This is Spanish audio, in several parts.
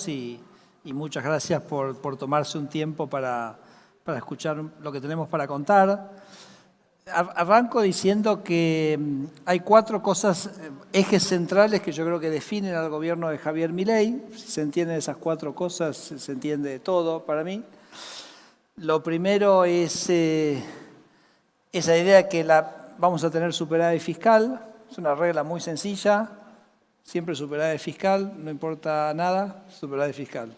y muchas gracias por tomarse un tiempo para escuchar lo que tenemos para contar. Arranco diciendo que hay 4 cosas, ejes centrales que yo creo que definen al gobierno de Javier Milei. Si se entienden esas 4 cosas, se entiende todo para mí. Lo primero es esa idea de que vamos a tener superávit fiscal. Es una regla muy sencilla. Siempre superávit fiscal, no importa nada, superávit fiscal.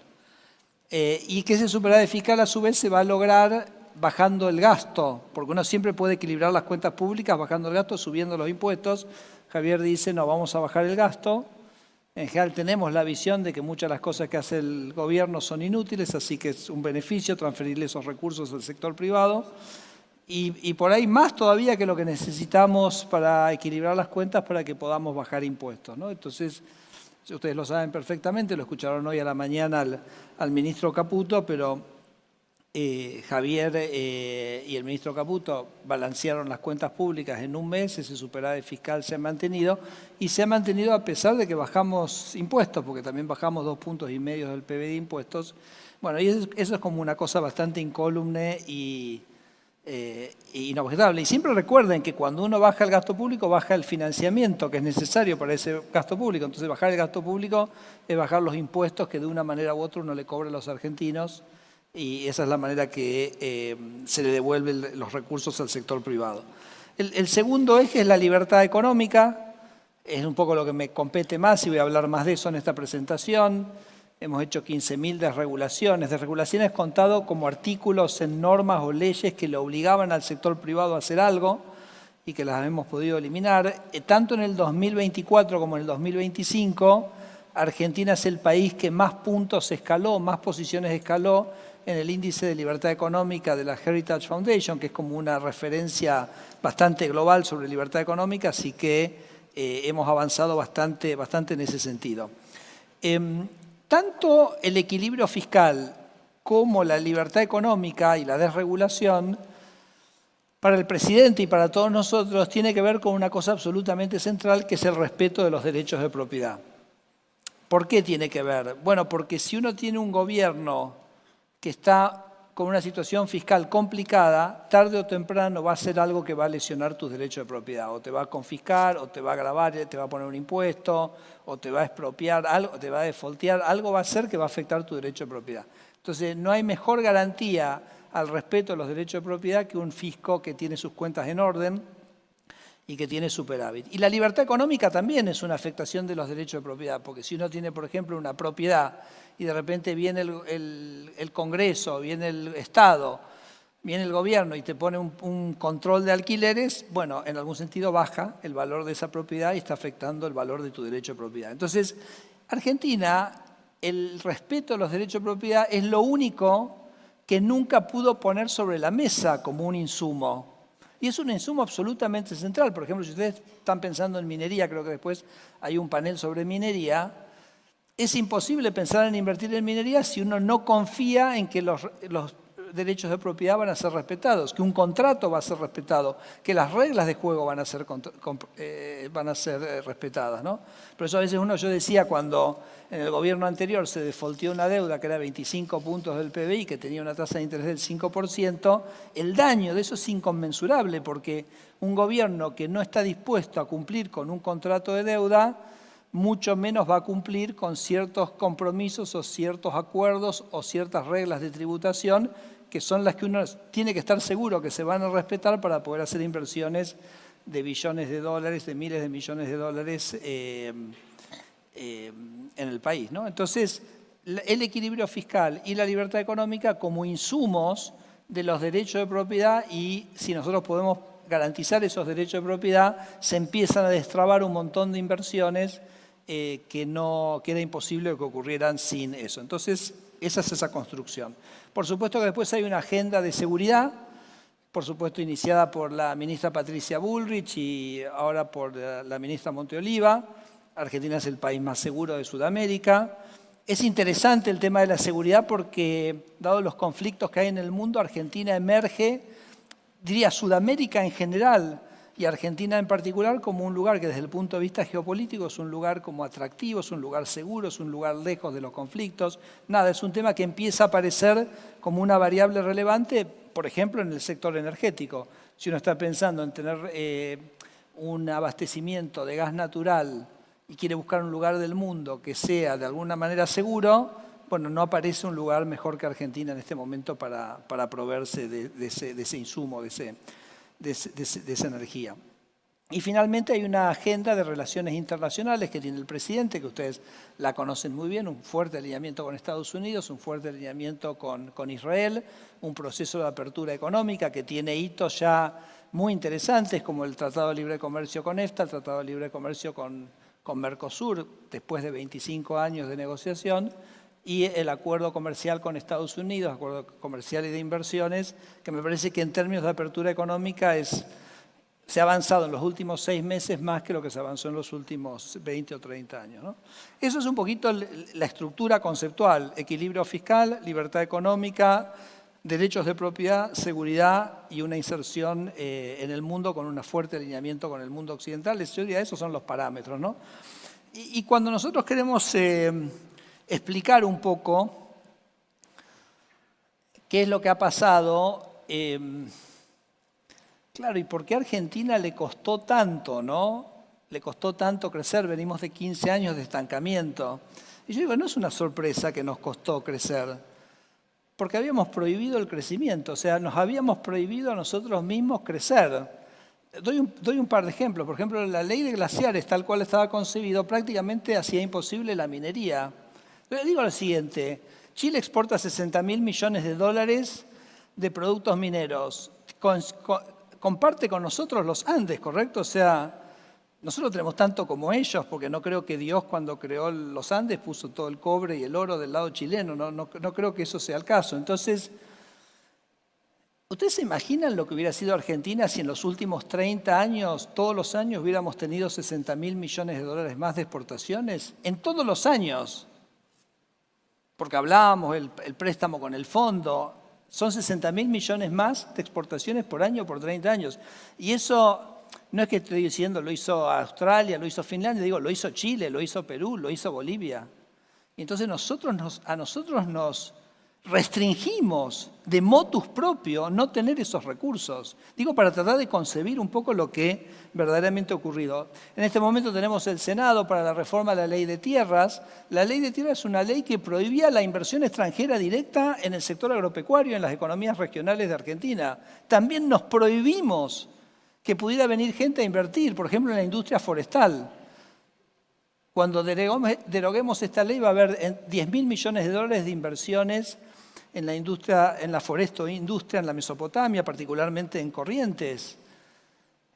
Y que ese superávit fiscal a su vez se va a lograr bajando el gasto, porque uno siempre puede equilibrar las cuentas públicas bajando el gasto, subiendo los impuestos. Javier dice, no, vamos a bajar el gasto. En general tenemos la visión de que muchas de las cosas que hace el gobierno son inútiles, así que es un beneficio transferirle esos recursos al sector privado. Y por ahí más todavía que lo que necesitamos para equilibrar las cuentas para que podamos bajar impuestos, ¿no? Entonces, ustedes lo saben perfectamente, lo escucharon hoy a la mañana al ministro Caputo, pero Javier y el ministro Caputo balancearon las cuentas públicas en un mes, ese superávit fiscal se ha mantenido, y se ha mantenido a pesar de que bajamos impuestos, porque también bajamos 2,5 puntos del PBI de impuestos. Bueno, y eso es como una cosa bastante incólume y inobjetable. Y siempre recuerden que cuando uno baja el gasto público, baja el financiamiento que es necesario para ese gasto público. Entonces, bajar el gasto público es bajar los impuestos que de una manera u otra uno le cobra a los argentinos, y esa es la manera que se le devuelven los recursos al sector privado. El segundo eje es la libertad económica. Es un poco lo que me compete más y voy a hablar más de eso en esta presentación. Hemos hecho 15.000 desregulaciones. Desregulaciones contado como artículos en normas o leyes que le obligaban al sector privado a hacer algo y que las hemos podido eliminar. Tanto en el 2024 como en el 2025, Argentina es el país que más puntos escaló, más posiciones escaló en el índice de libertad económica de la Heritage Foundation, que es como una referencia bastante global sobre libertad económica, así que hemos avanzado bastante en ese sentido. Tanto el equilibrio fiscal como la libertad económica y la desregulación, para el presidente y para todos nosotros, tiene que ver con una cosa absolutamente central, que es el respeto de los derechos de propiedad. ¿Por qué tiene que ver? Bueno, porque si uno tiene un gobierno que está con una situación fiscal complicada, tarde o temprano va a hacer algo que va a lesionar tus derechos de propiedad. O te va a confiscar, o te va a gravar, te va a poner un impuesto, o te va a expropiar, algo, te va a defaultear, algo va a hacer que va a afectar tu derecho de propiedad. Entonces, no hay mejor garantía al respeto de los derechos de propiedad que un fisco que tiene sus cuentas en orden y que tiene superávit. Y la libertad económica también es una afectación de los derechos de propiedad, porque si uno tiene, por ejemplo, una propiedad y de repente viene el Congreso, viene el Estado, viene el gobierno y te pone un control de alquileres, bueno, en algún sentido baja el valor de esa propiedad y está afectando el valor de tu derecho de propiedad. Entonces, Argentina, el respeto a los derechos de propiedad es lo único que nunca pudo poner sobre la mesa como un insumo. Y es un insumo absolutamente central. Por ejemplo, si ustedes están pensando en minería, creo que después hay un panel sobre minería, es imposible pensar en invertir en minería si uno no confía en que los derechos de propiedad van a ser respetados, que un contrato va a ser respetado, que las reglas de juego van a ser respetadas, ¿no? Por eso a veces yo decía, cuando en el gobierno anterior se defaultó una deuda que era 25 puntos del PBI, que tenía una tasa de interés del 5%, el daño de eso es inconmensurable, porque un gobierno que no está dispuesto a cumplir con un contrato de deuda, mucho menos va a cumplir con ciertos compromisos o ciertos acuerdos o ciertas reglas de tributación, que son las que uno tiene que estar seguro que se van a respetar para poder hacer inversiones de billones de dólares, de miles de millones de dólares en el país, ¿no? Entonces, el equilibrio fiscal y la libertad económica como insumos de los derechos de propiedad, y si nosotros podemos garantizar esos derechos de propiedad, se empiezan a destrabar un montón de inversiones que era imposible que ocurrieran sin eso. Entonces, esa es esa construcción. Por supuesto que después hay una agenda de seguridad, por supuesto iniciada por la ministra Patricia Bullrich y ahora por la ministra Monteoliva. Argentina es el país más seguro de Sudamérica. Es interesante el tema de la seguridad porque, dado los conflictos que hay en el mundo, Argentina emerge, diría Sudamérica en general, y Argentina en particular como un lugar que desde el punto de vista geopolítico es un lugar como atractivo, es un lugar seguro, es un lugar lejos de los conflictos. Nada, es un tema que empieza a aparecer como una variable relevante, por ejemplo, en el sector energético. Si uno está pensando en tener un abastecimiento de gas natural y quiere buscar un lugar del mundo que sea de alguna manera seguro, bueno, no aparece un lugar mejor que Argentina en este momento para proveerse de ese insumo, de esa energía. Y finalmente hay una agenda de relaciones internacionales que tiene el presidente, que ustedes la conocen muy bien, un fuerte alineamiento con Estados Unidos, un fuerte alineamiento con Israel, un proceso de apertura económica que tiene hitos ya muy interesantes, como el Tratado de Libre Comercio con EFTA, el Tratado de Libre Comercio con Mercosur, después de 25 años de negociación, y el acuerdo comercial con Estados Unidos, acuerdo comercial y de inversiones, que me parece que en términos de apertura económica se ha avanzado en los últimos 6 meses más que lo que se avanzó en los últimos 20 o 30 años, ¿no? Eso es un poquito la estructura conceptual: equilibrio fiscal, libertad económica, derechos de propiedad, seguridad y una inserción en el mundo con un fuerte alineamiento con el mundo occidental. Yo diría, esos son los parámetros, ¿no? Y cuando nosotros queremos explicar un poco qué es lo que ha pasado, claro, ¿y por qué a Argentina le costó tanto, no? Le costó tanto crecer, venimos de 15 años de estancamiento. Y yo digo, no es una sorpresa que nos costó crecer, porque habíamos prohibido el crecimiento, o sea, nos habíamos prohibido a nosotros mismos crecer. Doy un par de ejemplos. Por ejemplo, la ley de glaciares, tal cual estaba concebido, prácticamente hacía imposible la minería. Le digo lo siguiente: Chile exporta 60.000 millones de dólares de productos mineros. Comparte con nosotros los Andes, ¿correcto? O sea, nosotros tenemos tanto como ellos, porque no creo que Dios, cuando creó los Andes, puso todo el cobre y el oro del lado chileno. No creo que eso sea el caso. Entonces, ¿ustedes se imaginan lo que hubiera sido Argentina si en los últimos 30 años, todos los años, hubiéramos tenido 60.000 millones de dólares más de exportaciones? En todos los años. Porque hablábamos el préstamo con el fondo, son 60.000 millones más de exportaciones por año por 30 años. Y eso no es que estoy diciendo lo hizo Australia, lo hizo Finlandia, digo, lo hizo Chile, lo hizo Perú, lo hizo Bolivia. Y entonces a nosotros nos restringimos de motus propio no tener esos recursos. Digo, para tratar de concebir un poco lo que verdaderamente ha ocurrido. En este momento tenemos el Senado para la reforma de la Ley de Tierras. La Ley de Tierras es una ley que prohibía la inversión extranjera directa en el sector agropecuario, en las economías regionales de Argentina. También nos prohibimos que pudiera venir gente a invertir, por ejemplo, en la industria forestal. Cuando deroguemos esta ley va a haber 10.000 millones de dólares de inversiones en la industria, en la forestoindustria en la Mesopotamia, particularmente en Corrientes,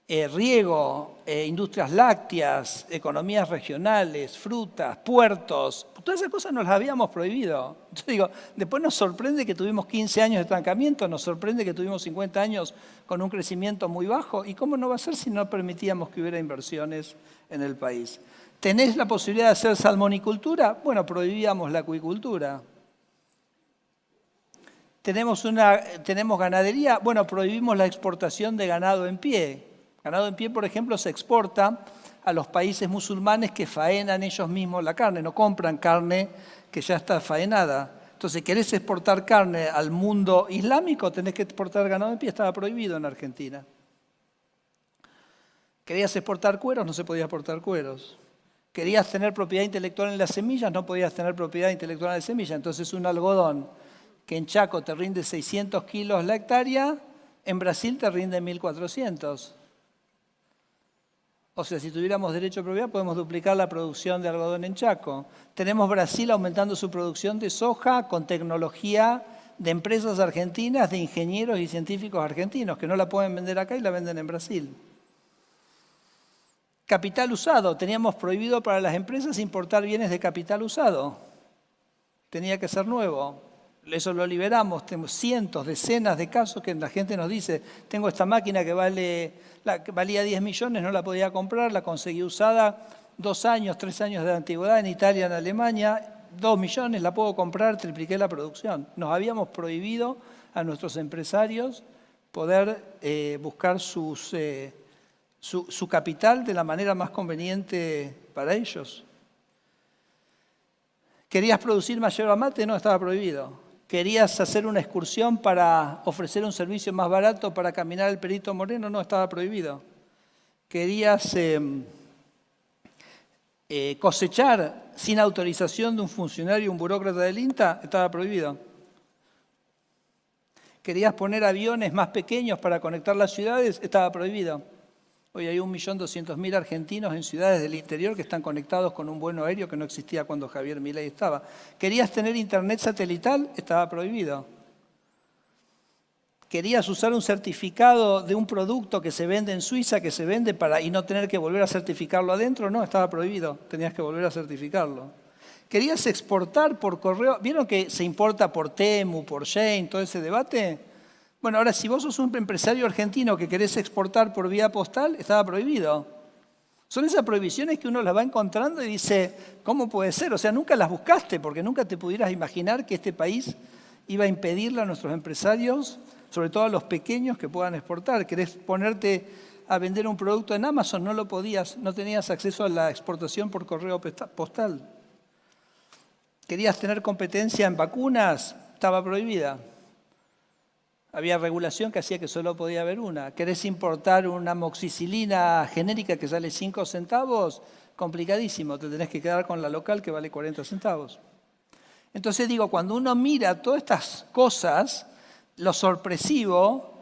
riego, industrias lácteas, economías regionales, frutas, puertos. Todas esas cosas nos las habíamos prohibido. Yo digo, después nos sorprende que tuvimos 15 años de estancamiento, nos sorprende que tuvimos 50 años con un crecimiento muy bajo. ¿Y cómo no va a ser si no permitíamos que hubiera inversiones en el país? ¿Tenés la posibilidad de hacer salmonicultura? Bueno, prohibíamos la acuicultura. ¿Tenemos ganadería? Bueno, prohibimos la exportación de ganado en pie. Ganado en pie, por ejemplo, se exporta a los países musulmanes que faenan ellos mismos la carne, no compran carne que ya está faenada. Entonces, ¿querés exportar carne al mundo islámico? Tenés que exportar ganado en pie, estaba prohibido en Argentina. ¿Querías exportar cueros? No se podía exportar cueros. ¿Querías tener propiedad intelectual en las semillas? No podías tener propiedad intelectual en las semillas. Entonces, un algodón que en Chaco te rinde 600 kilos la hectárea, en Brasil te rinde 1.400. O sea, si tuviéramos derecho de propiedad, podemos duplicar la producción de algodón en Chaco. Tenemos Brasil aumentando su producción de soja con tecnología de empresas argentinas, de ingenieros y científicos argentinos, que no la pueden vender acá y la venden en Brasil. Capital usado. Teníamos prohibido para las empresas importar bienes de capital usado. Tenía que ser nuevo. Eso lo liberamos. Tenemos cientos, decenas de casos que la gente nos dice: tengo esta máquina que valía 10 millones, no la podía comprar, la conseguí usada, 2 años, 3 años de antigüedad en Italia, en Alemania, 2 millones, la puedo comprar, tripliqué la producción. Nos habíamos prohibido a nuestros empresarios poder buscar sus su capital de la manera más conveniente para ellos. ¿Querías producir más yerba mate? No, estaba prohibido. ¿Querías hacer una excursión para ofrecer un servicio más barato para caminar el Perito Moreno? No, estaba prohibido. ¿Querías cosechar sin autorización de un funcionario, un burócrata del INTA? Estaba prohibido. ¿Querías poner aviones más pequeños para conectar las ciudades? Estaba prohibido. Hoy hay 1.200.000 argentinos en ciudades del interior que están conectados con un vuelo aéreo que no existía cuando Javier Milei estaba. ¿Querías tener internet satelital? Estaba prohibido. ¿Querías usar un certificado de un producto que se vende en Suiza, que se vende y no tener que volver a certificarlo adentro? No, estaba prohibido. Tenías que volver a certificarlo. ¿Querías exportar por correo? ¿Vieron que se importa por Temu, por Shein, todo ese debate? Bueno, ahora, si vos sos un empresario argentino que querés exportar por vía postal, estaba prohibido. Son esas prohibiciones que uno las va encontrando y dice, ¿cómo puede ser? O sea, nunca las buscaste porque nunca te pudieras imaginar que este país iba a impedirle a nuestros empresarios, sobre todo a los pequeños, que puedan exportar. Querés ponerte a vender un producto en Amazon, no lo podías, no tenías acceso a la exportación por correo postal. ¿Querías tener competencia en vacunas? Estaba prohibida. Había regulación que hacía que solo podía haber una. ¿Querés importar una amoxicilina genérica que sale 5 centavos? Complicadísimo, te tenés que quedar con la local que vale 40 centavos. Entonces digo, cuando uno mira todas estas cosas, lo sorpresivo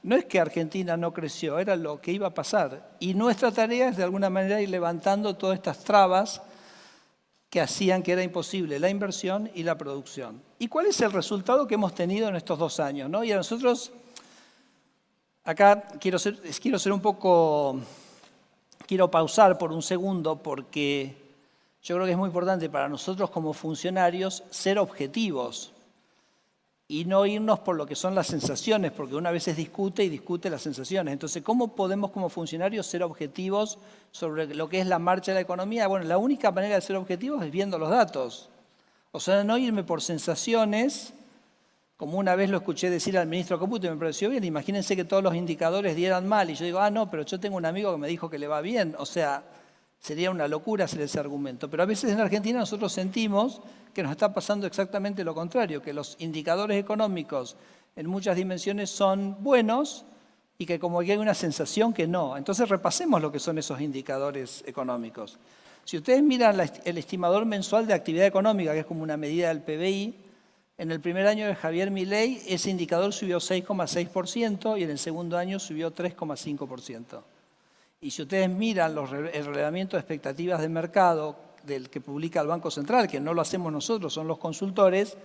no es que Argentina no creció, era lo que iba a pasar. Y nuestra tarea es de alguna manera ir levantando todas estas trabas que hacían que era imposible la inversión y la producción. ¿Y cuál es el resultado que hemos tenido en estos 2 años? ¿No? Y a nosotros, acá quiero pausar por un segundo porque yo creo que es muy importante para nosotros como funcionarios ser objetivos y no irnos por lo que son las sensaciones, porque una vez discute las sensaciones. Entonces, ¿cómo podemos como funcionarios ser objetivos sobre lo que es la marcha de la economía? Bueno, la única manera de ser objetivos es viendo los datos. O sea, no irme por sensaciones, como una vez lo escuché decir al ministro Caputo y me pareció bien. Imagínense que todos los indicadores dieran mal y yo digo, no, pero yo tengo un amigo que me dijo que le va bien. O sea, sería una locura hacer ese argumento. Pero a veces en Argentina nosotros sentimos que nos está pasando exactamente lo contrario, que los indicadores económicos en muchas dimensiones son buenos y que como que hay una sensación que no. Entonces repasemos lo que son esos indicadores económicos. Si ustedes miran el estimador mensual de actividad económica, que es como una medida del PBI, en el primer año de Javier Milei ese indicador subió 6,6% y en el segundo año subió 3,5%. Y si ustedes miran el relevamiento de expectativas de mercado del que publica el Banco Central, que no lo hacemos nosotros, son los consultores,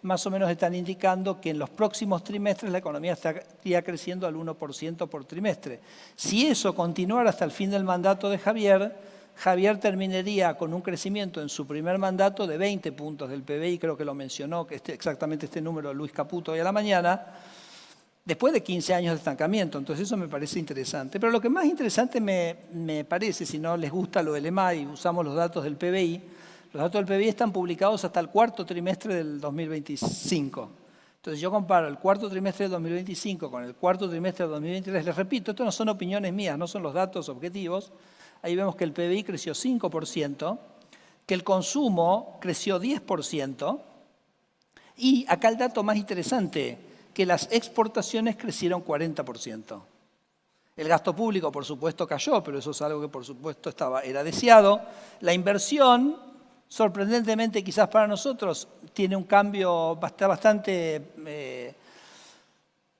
más o menos están indicando que en los próximos trimestres la economía estaría creciendo al 1% por trimestre. Si eso continuara hasta el fin del mandato de Javier terminaría con un crecimiento en su primer mandato de 20 puntos del PBI, creo que lo mencionó, que exactamente este número Luis Caputo hoy a la mañana, después de 15 años de estancamiento. Entonces eso me parece interesante. Pero lo que más interesante me parece, si no les gusta lo del EMA y usamos los datos del PBI, los datos del PBI están publicados hasta el cuarto trimestre del 2025. Entonces yo comparo el cuarto trimestre del 2025 con el cuarto trimestre del 2023. Les repito, esto no son opiniones mías, no son los datos objetivos. Ahí vemos que el PBI creció 5%, que el consumo creció 10%, y acá el dato más interesante, que las exportaciones crecieron 40%. El gasto público, por supuesto, cayó, pero eso es algo que, por supuesto, era deseado. La inversión, sorprendentemente quizás para nosotros, tiene un cambio bastante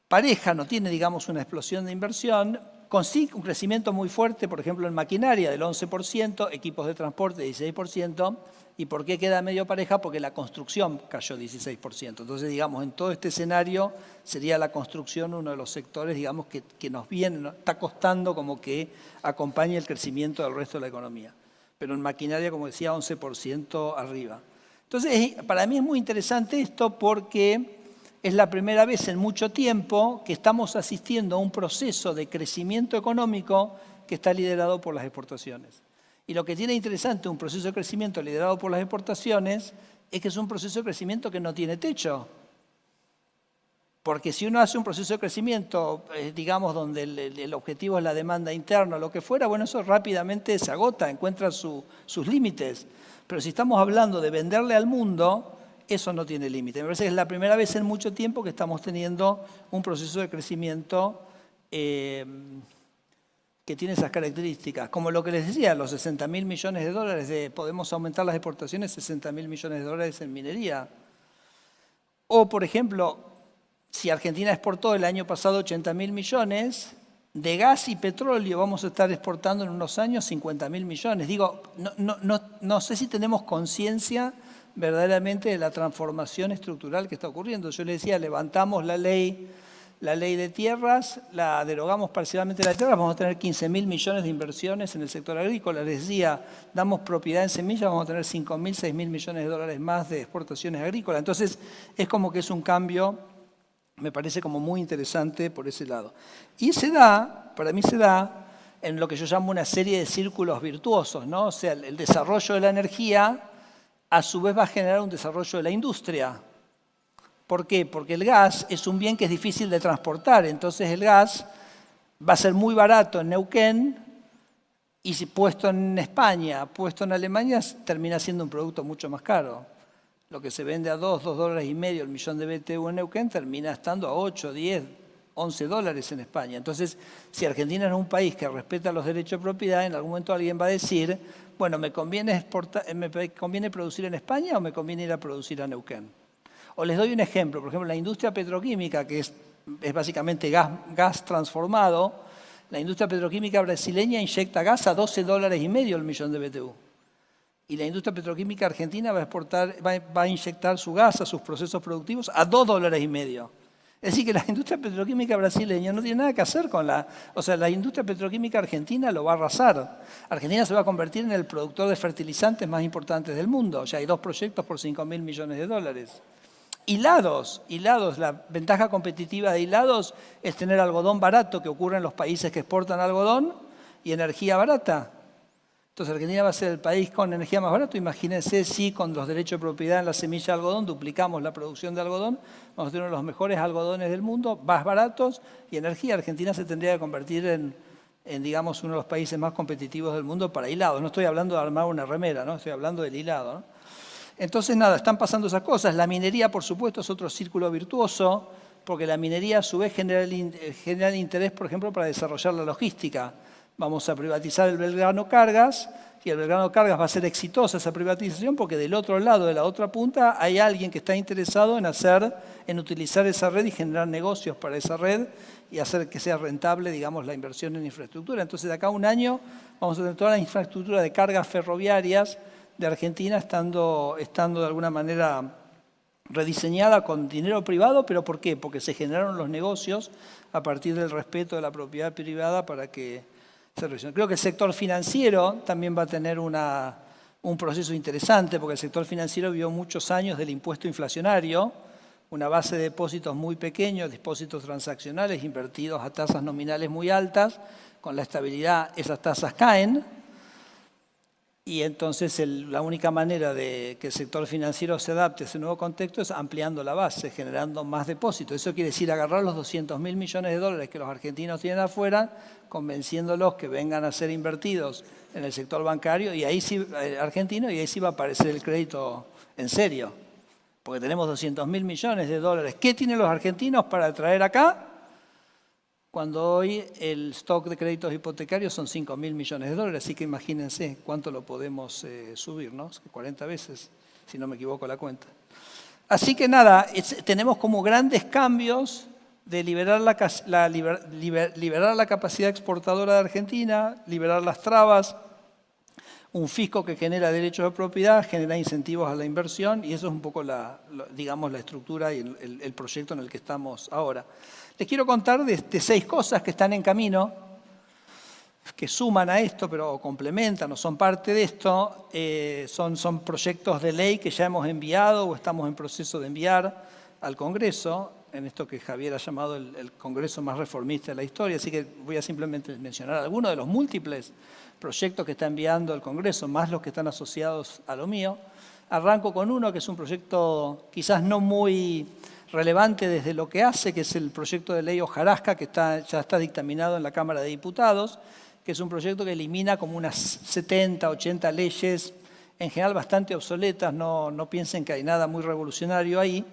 pareja, no tiene, digamos, una explosión de inversión. Consigue un crecimiento muy fuerte, por ejemplo, en maquinaria del 11%, equipos de transporte 16%. ¿Y por qué queda medio pareja? Porque la construcción cayó 16%. Entonces, digamos, en todo este escenario sería la construcción uno de los sectores, digamos, que está costando como que acompañe el crecimiento del resto de la economía. Pero en maquinaria, como decía, 11% arriba. Entonces, para mí es muy interesante esto porque es la primera vez en mucho tiempo que estamos asistiendo a un proceso de crecimiento económico que está liderado por las exportaciones. Y lo que tiene interesante un proceso de crecimiento liderado por las exportaciones es que es un proceso de crecimiento que no tiene techo. Porque si uno hace un proceso de crecimiento, digamos, donde el objetivo es la demanda interna o lo que fuera, bueno, eso rápidamente se agota, encuentra sus límites. Pero si estamos hablando de venderle al mundo, eso no tiene límite. Me parece que es la primera vez en mucho tiempo que estamos teniendo un proceso de crecimiento que tiene esas características. Como lo que les decía, los 60.000 millones de dólares, podemos aumentar las exportaciones 60.000 millones de dólares en minería. O, por ejemplo, si Argentina exportó el año pasado 80.000 millones, de gas y petróleo vamos a estar exportando en unos años 50.000 millones. Digo, no sé si tenemos conciencia verdaderamente de la transformación estructural que está ocurriendo. Yo les decía, levantamos la ley de tierras, la derogamos parcialmente la tierra, vamos a tener 15.000 millones de inversiones en el sector agrícola. Les decía, damos propiedad en semillas, vamos a tener 5.000, 6.000 millones de dólares más de exportaciones agrícolas. Entonces, es como que es un cambio, me parece como muy interesante por ese lado. Y para mí se da en lo que yo llamo una serie de círculos virtuosos, ¿no? O sea, el desarrollo de la energía a su vez va a generar un desarrollo de la industria. ¿Por qué? Porque el gas es un bien que es difícil de transportar, entonces el gas va a ser muy barato en Neuquén y si puesto en España, puesto en Alemania, termina siendo un producto mucho más caro. Lo que se vende a $2,5 el millón de BTU en Neuquén termina estando a 8, 10, 11 dólares en España. Entonces, si Argentina es un país que respeta los derechos de propiedad, en algún momento alguien va a decir, bueno, ¿me conviene producir en España o me conviene ir a producir a Neuquén? O les doy un ejemplo, por ejemplo, la industria petroquímica, que es básicamente gas transformado, la industria petroquímica brasileña inyecta gas a $12,5 el millón de BTU. Y la industria petroquímica argentina va a inyectar su gas a sus procesos productivos a $2,5. Es decir, que la industria petroquímica brasileña no tiene nada que hacer con la industria petroquímica argentina lo va a arrasar. Argentina se va a convertir en el productor de fertilizantes más importantes del mundo. Ya hay 2 proyectos por 5.000 millones de dólares. Hilados, la ventaja competitiva de hilados es tener algodón barato, que ocurre en los países que exportan algodón, y energía barata. Entonces Argentina va a ser el país con energía más barata. Imagínense si con los derechos de propiedad en la semilla de algodón duplicamos la producción de algodón, vamos a tener uno de los mejores algodones del mundo, más baratos y energía. Argentina se tendría que convertir en digamos, uno de los países más competitivos del mundo para hilados. No estoy hablando de armar una remera, ¿no? Estoy hablando del hilado, ¿no? Entonces, nada, están pasando esas cosas. La minería, por supuesto, es otro círculo virtuoso, porque la minería a su vez genera el interés, por ejemplo, para desarrollar la logística. Vamos a privatizar el Belgrano Cargas, y el Belgrano Cargas va a ser exitosa esa privatización porque del otro lado, de la otra punta, hay alguien que está interesado en utilizar esa red y generar negocios para esa red y hacer que sea rentable, digamos, la inversión en infraestructura. Entonces, de acá a un año vamos a tener toda la infraestructura de cargas ferroviarias de Argentina estando de alguna manera rediseñada con dinero privado, pero ¿por qué? Porque se generaron los negocios a partir del respeto de la propiedad privada para que se rediseñe. Creo que el sector financiero también va a tener un proceso interesante, porque el sector financiero vio muchos años del impuesto inflacionario, una base de depósitos muy pequeños, depósitos transaccionales invertidos a tasas nominales muy altas, con la estabilidad esas tasas caen. Y entonces la única manera de que el sector financiero se adapte a ese nuevo contexto es ampliando la base, generando más depósitos. Eso quiere decir agarrar los 200.000 millones de dólares que los argentinos tienen afuera, convenciéndolos que vengan a ser invertidos en el sector bancario y ahí sí, argentino, y ahí sí va a aparecer el crédito en serio. Porque tenemos 200.000 millones de dólares. ¿Qué tienen los argentinos para traer acá? Cuando hoy el stock de créditos hipotecarios son 5.000 millones de dólares, así que imagínense cuánto lo podemos subir, ¿no? 40 veces, si no me equivoco la cuenta. Así que nada, tenemos como grandes cambios de liberar la capacidad exportadora de Argentina, liberar las trabas, un fisco que genera derechos de propiedad, genera incentivos a la inversión y eso es un poco digamos, la estructura y el proyecto en el que estamos ahora. Les quiero contar de 6 cosas que están en camino, que suman a esto, pero complementan o son parte de esto. Son proyectos de ley que ya hemos enviado o estamos en proceso de enviar al Congreso, en esto que Javier ha llamado el Congreso más reformista de la historia, así que voy a simplemente mencionar algunos de los múltiples proyectos que está enviando el Congreso, más los que están asociados a lo mío. Arranco con uno que es un proyecto quizás no muy relevante desde lo que hace, que es el proyecto de ley Hojarasca, que ya está dictaminado en la Cámara de Diputados, que es un proyecto que elimina como unas 70, 80 leyes, en general bastante obsoletas, no piensen que hay nada muy revolucionario ahí,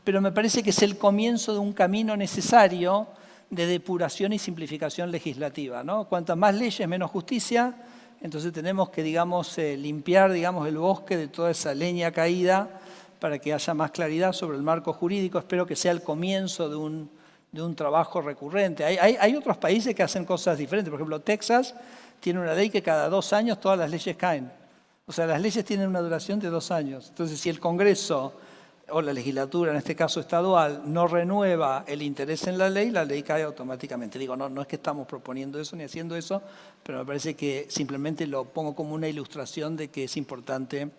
pero me parece que es el comienzo de un camino necesario de depuración y simplificación legislativa, ¿no? Cuantas más leyes, menos justicia, entonces tenemos que, digamos, limpiar, digamos, el bosque de toda esa leña caída para que haya más claridad sobre el marco jurídico. Espero que sea el comienzo de un trabajo recurrente. Hay otros países que hacen cosas diferentes. Por ejemplo, Texas tiene una ley que cada 2 años todas las leyes caen. O sea, las leyes tienen una duración de 2 años. Entonces, si el Congreso o la legislatura, en este caso estadual, no renueva el interés en la ley cae automáticamente. Digo, no es que estamos proponiendo eso ni haciendo eso, pero me parece que simplemente lo pongo como una ilustración de que es importante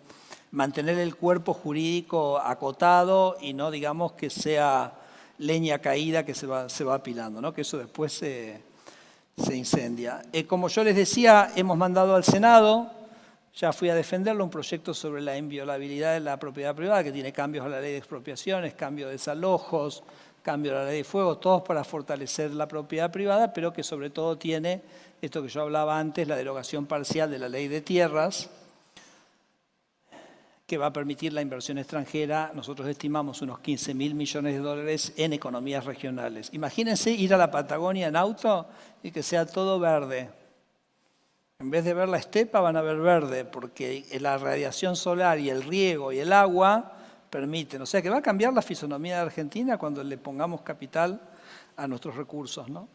mantener el cuerpo jurídico acotado y no, digamos, que sea leña caída que se va apilando, ¿no? Que eso después se incendia. Como yo les decía, hemos mandado al Senado, ya fui a defenderlo, un proyecto sobre la inviolabilidad de la propiedad privada, que tiene cambios a la ley de expropiaciones, cambio de desalojos, cambio a la ley de fuego, todos para fortalecer la propiedad privada, pero que sobre todo tiene esto que yo hablaba antes, la derogación parcial de la ley de tierras, que va a permitir la inversión extranjera. Nosotros estimamos unos 15.000 millones de dólares en economías regionales. Imagínense ir a la Patagonia en auto y que sea todo verde. En vez de ver la estepa van a ver verde, porque la radiación solar y el riego y el agua permiten. O sea que va a cambiar la fisonomía de Argentina cuando le pongamos capital a nuestros recursos, ¿no?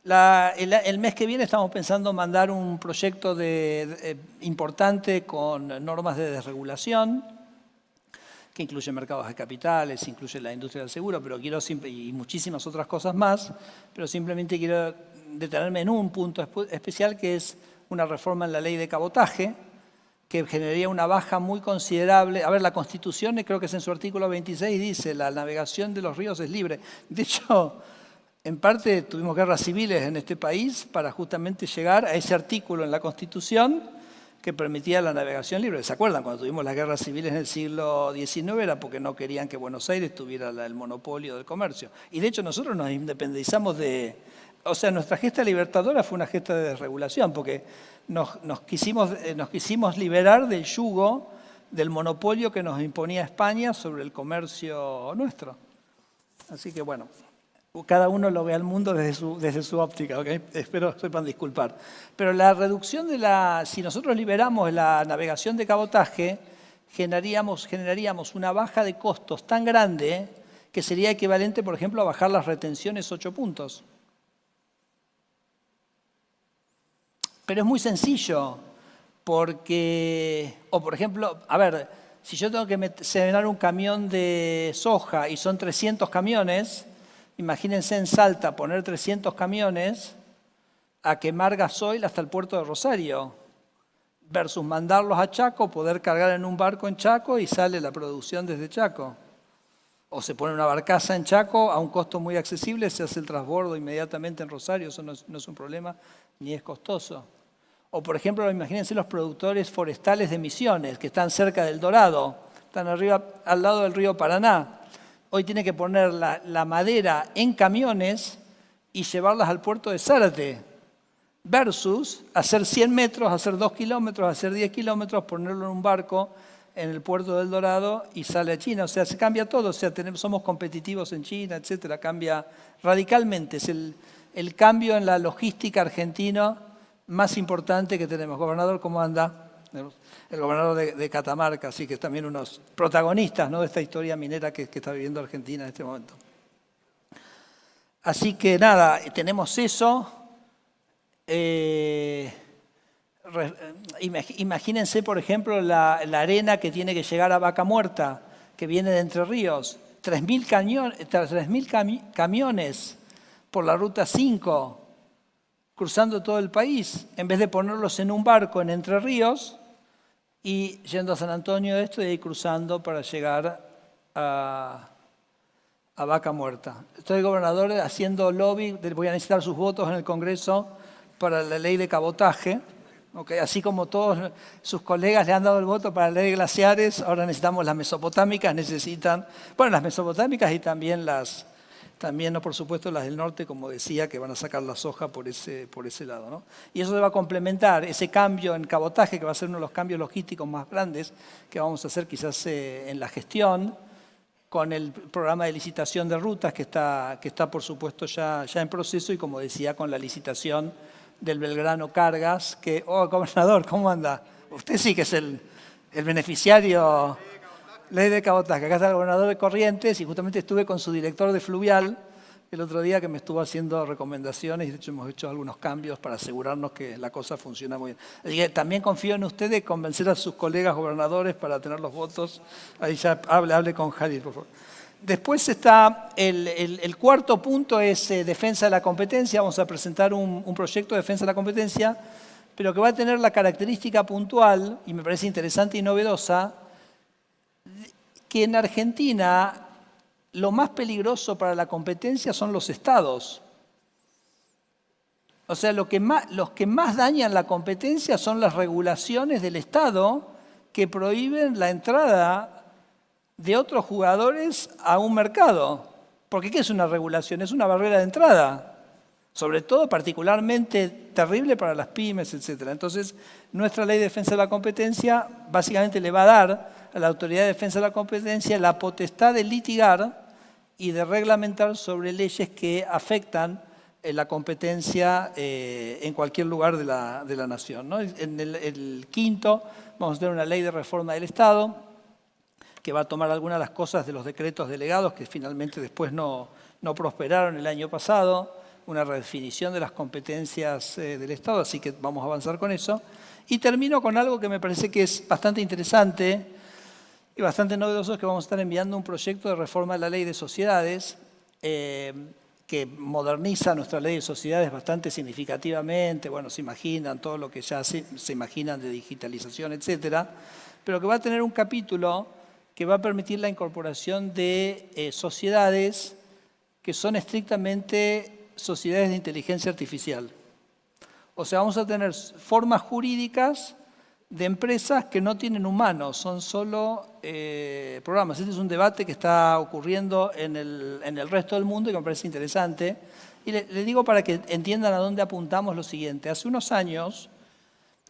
El mes que viene estamos pensando mandar un proyecto importante con normas de desregulación, que incluye mercados de capitales, incluye la industria del seguro, pero y muchísimas otras cosas más, pero simplemente quiero detenerme en un punto especial, que es una reforma en la ley de cabotaje, que generaría una baja muy considerable. A ver, la Constitución, creo que es en su artículo 26, dice la navegación de los ríos es libre. De hecho, en parte tuvimos guerras civiles en este país para justamente llegar a ese artículo en la Constitución que permitía la navegación libre. ¿Se acuerdan? Cuando tuvimos las guerras civiles en el siglo XIX era porque no querían que Buenos Aires tuviera el monopolio del comercio. Y de hecho nosotros nos independizamos o sea, nuestra gesta libertadora fue una gesta de desregulación, porque nos quisimos liberar del yugo del monopolio que nos imponía España sobre el comercio nuestro. Así que bueno, cada uno lo ve al mundo desde su óptica, ¿ok? Espero sepan disculpar. Pero la reducción si nosotros liberamos la navegación de cabotaje, generaríamos una baja de costos tan grande que sería equivalente, por ejemplo, a bajar las retenciones 8 puntos. Pero es muy sencillo, porque, o por ejemplo, a ver, si yo tengo que llenar un camión de soja y son 300 camiones, imagínense en Salta poner 300 camiones a quemar gasoil hasta el puerto de Rosario, versus mandarlos a Chaco, poder cargar en un barco en Chaco y sale la producción desde Chaco. O se pone una barcaza en Chaco a un costo muy accesible, se hace el transbordo inmediatamente en Rosario, eso no es un problema ni es costoso. O por ejemplo, imagínense los productores forestales de Misiones, que están cerca del Dorado, están arriba, al lado del río Paraná. Hoy tiene que poner la madera en camiones y llevarlas al puerto de Zárate, versus hacer 100 metros, hacer 2 kilómetros, hacer 10 kilómetros, ponerlo en un barco en el puerto del Dorado y sale a China. O sea, se cambia todo, o sea, somos competitivos en China, etcétera, cambia radicalmente. Es el cambio en la logística argentina más importante que tenemos. Gobernador, ¿cómo anda? El gobernador de Catamarca, así que es también unos protagonistas, ¿no?, de esta historia minera que está viviendo Argentina en este momento. Así que nada, tenemos eso. Imagínense, por ejemplo, la arena que tiene que llegar a Vaca Muerta, que viene de Entre Ríos. 3.000 camiones por la Ruta 5, cruzando todo el país, en vez de ponerlos en un barco en Entre Ríos y yendo a San Antonio y ahí cruzando para llegar a Vaca Muerta. Estoy, gobernador, haciendo lobby, voy a necesitar sus votos en el Congreso para la ley de cabotaje, Okay, así como todos sus colegas le han dado el voto para la ley de glaciares, ahora necesitamos las mesopotámicas, bueno, las mesopotámicas y también no, por supuesto, las del norte, como decía, que van a sacar la soja por ese lado, ¿no? Y eso se va a complementar, ese cambio en cabotaje, que va a ser uno de los cambios logísticos más grandes que vamos a hacer quizás en la gestión, con el programa de licitación de rutas que está por supuesto, ya en proceso, y como decía, con la licitación del Belgrano Cargas, que, gobernador, ¿cómo anda? Usted sí que es el beneficiario, ley de cabotaje. Acá está el gobernador de Corrientes y justamente estuve con su director de Fluvial el otro día, que me estuvo haciendo recomendaciones, y de hecho hemos hecho algunos cambios para asegurarnos que la cosa funciona muy bien. Así que también confío en usted de convencer a sus colegas gobernadores para tener los votos. Ahí ya hable con Jalil, por favor. Después está el cuarto punto, es defensa de la competencia. Vamos a presentar un proyecto de defensa de la competencia, pero que va a tener la característica puntual, y me parece interesante y novedosa, que en Argentina lo más peligroso para la competencia son los estados. O sea, los que más dañan la competencia son las regulaciones del Estado que prohíben la entrada de otros jugadores a un mercado. Porque ¿qué es una regulación? Es una barrera de entrada. Sobre todo, particularmente terrible para las pymes, etc. Entonces, nuestra ley de defensa de la competencia básicamente le va a dar a la Autoridad de Defensa de la Competencia la potestad de litigar y de reglamentar sobre leyes que afectan la competencia en cualquier lugar de la nación, ¿no? En el quinto vamos a tener una ley de reforma del Estado que va a tomar algunas de las cosas de los decretos delegados que finalmente después no prosperaron el año pasado, una redefinición de las competencias del Estado, así que vamos a avanzar con eso. Y termino con algo que me parece que es bastante interesante y bastante novedoso, es que vamos a estar enviando un proyecto de reforma de la ley de sociedades que moderniza nuestra ley de sociedades bastante significativamente. Bueno, se imaginan todo lo que ya se imaginan de digitalización, etcétera, pero que va a tener un capítulo que va a permitir la incorporación de sociedades que son estrictamente sociedades de inteligencia artificial. O sea, vamos a tener formas jurídicas de empresas que no tienen humanos, son solo programas. Este es un debate que está ocurriendo en el resto del mundo y que me parece interesante. Y le digo para que entiendan a dónde apuntamos lo siguiente. Hace unos años,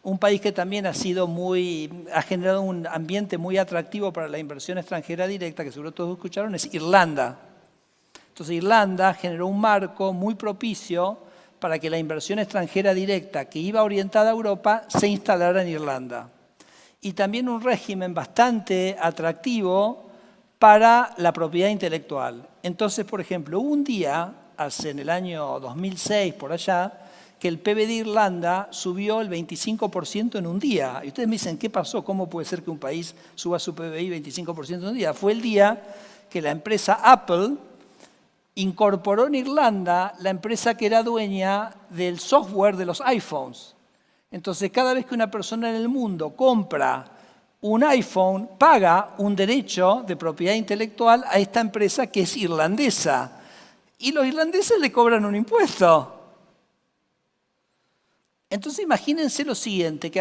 un país que también ha generado un ambiente muy atractivo para la inversión extranjera directa, que seguro todos escucharon, es Irlanda. Entonces Irlanda generó un marco muy propicio para que la inversión extranjera directa que iba orientada a Europa se instalara en Irlanda. Y también un régimen bastante atractivo para la propiedad intelectual. Entonces, por ejemplo, hubo un día, en el año 2006, por allá, que el PBI de Irlanda subió el 25% en un día. Y ustedes me dicen, ¿qué pasó? ¿Cómo puede ser que un país suba su PBI 25% en un día? Fue el día que la empresa Apple incorporó en Irlanda la empresa que era dueña del software de los iPhones. Entonces, cada vez que una persona en el mundo compra un iPhone, paga un derecho de propiedad intelectual a esta empresa que es irlandesa. Y los irlandeses le cobran un impuesto. Entonces, imagínense lo siguiente, que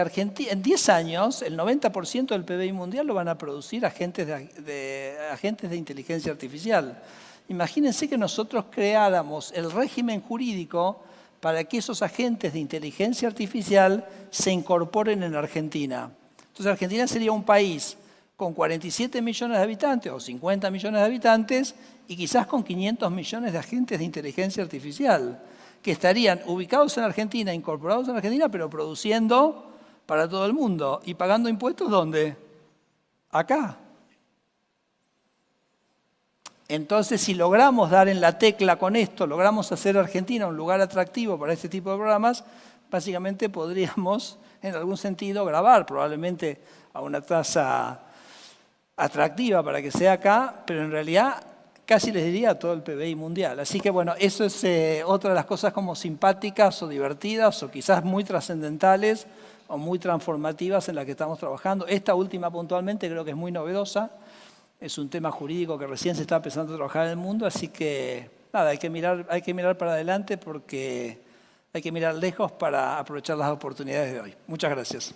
en 10 años el 90% del PBI mundial lo van a producir agentes de inteligencia artificial. Imagínense que nosotros creáramos el régimen jurídico para que esos agentes de inteligencia artificial se incorporen en Argentina. Entonces Argentina sería un país con 47 millones de habitantes o 50 millones de habitantes y quizás con 500 millones de agentes de inteligencia artificial que estarían ubicados en Argentina, incorporados en Argentina, pero produciendo para todo el mundo y pagando impuestos ¿dónde? Acá. Entonces, si logramos dar en la tecla con esto, logramos hacer Argentina un lugar atractivo para este tipo de programas, básicamente podríamos, en algún sentido, grabar probablemente a una tasa atractiva para que sea acá, pero en realidad casi les diría todo el PBI mundial. Así que bueno, eso es otra de las cosas como simpáticas o divertidas o quizás muy trascendentales o muy transformativas en las que estamos trabajando. Esta última puntualmente creo que es muy novedosa. Es un tema jurídico que recién se está empezando a trabajar en el mundo, así que nada, hay que mirar para adelante porque hay que mirar lejos para aprovechar las oportunidades de hoy. Muchas gracias.